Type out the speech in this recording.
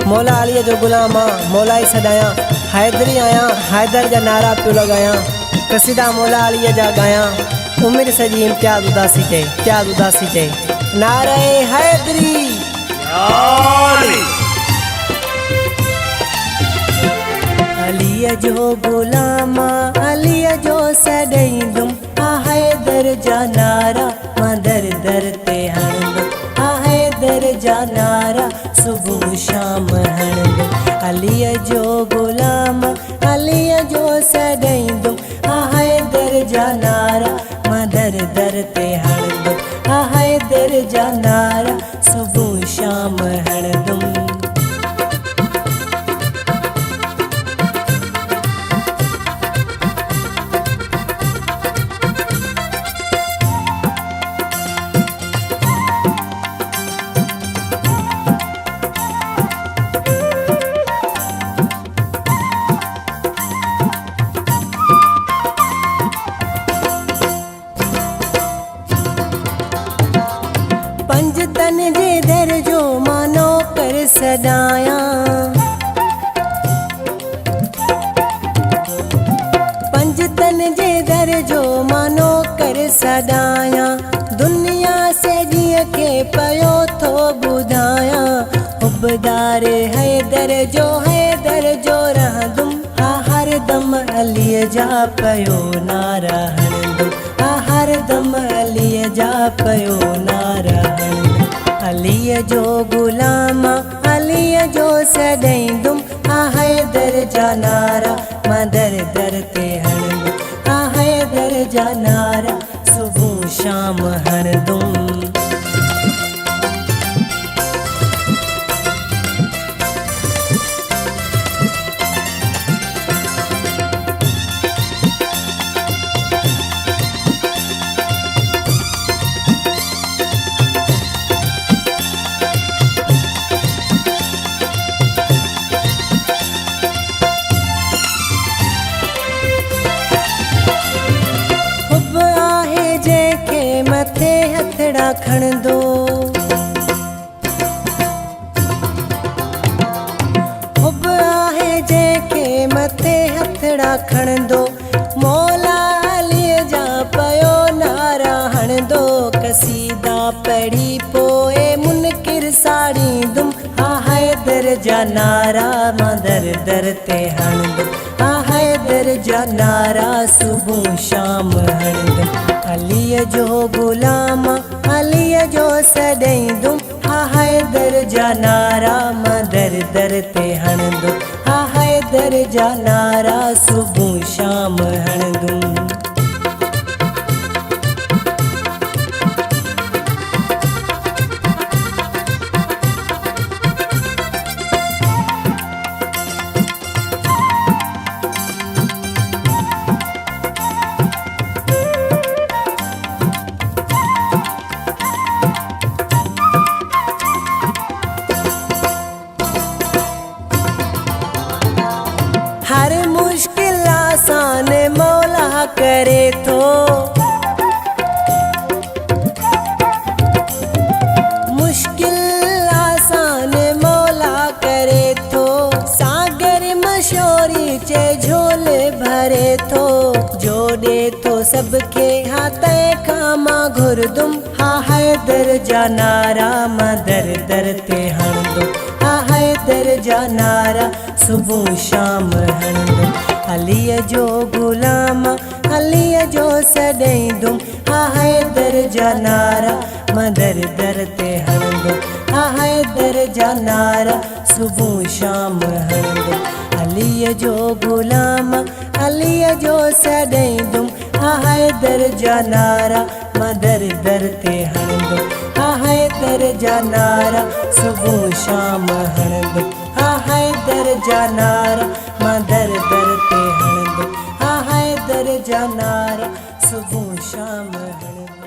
मौला अली जो गुलाम मौला ही सदाया हैदरी आया हैदर जा नारा पियो लगाया कसीदा मौला अली जा गाया उम्र सजी इम्तियाज उदासी चे नारे हैदरी अली जो गुलाम अली जो सदई दुम हैदर जा नारा मदर दर ते हणदुम हैदर जा नारा सुबह शाम हणदुम अली जो गुलाम अली जो सदई दुम हैदर जा नारा मदर दर ते हणदुम हैदर जा नारा सुबह शाम हणदुम पंजतन जे दर जो मानो कर सदाया पंजतन जे दर जो मानो कर सदाया दुनिया से जिए के पयो थो बुधाया हुबदार हैदर जो रहदुम हर दम अली जा पयो नारा हणदुम हर दम अली जा पयो नारा अली जो गुलाम अली जो सदई दुम हैदर जा नारा मदर दर ते हणदुम हैदर जा नारा सुबह शाम हणदुम मथे हथड़ा खण दो हुब आहे जंहिंखे मथे हथड़ा खण दो मौला अली जा पयो नारा हण दो कसीदा पढ़ी पोए मुनकिर साड़ी दुम हैदर जा नारा मदर दर ते हण दुम हैदर जा नारा सुबह शाम हण दुम अली जो गुलाम अली जो सदई दुम हैदर जा नारा मदर दर ते हणदुम हैदर जा नारा सुबह शाम हणदुम हर मुश्किल आसान मौला करे तो मुश्किल आसान मौला करे तो सागर मशोरी चे झोले भरे तो जोड़े तो सबके हाथ कामा घुरदुम हैदर जा नारा मदर दर ते हणदुम हैदर जा नारा सुबह शाम हणदुम अली जो गुलाम अली जो सदई दुम हैदर जा नारा मदर दर ते हणदुम हैदर जा नारा सुबह शाम हणदुम अली जो गुलाम अली जो सदई दुम हैदर जा नारा मदर दर ते हणदुम हैदर जा नारा सुबह शाम हणदुम हैदर जा नारा मदर दर ते हणदुम हैदर जा नारा सुबह शाम हणदुम।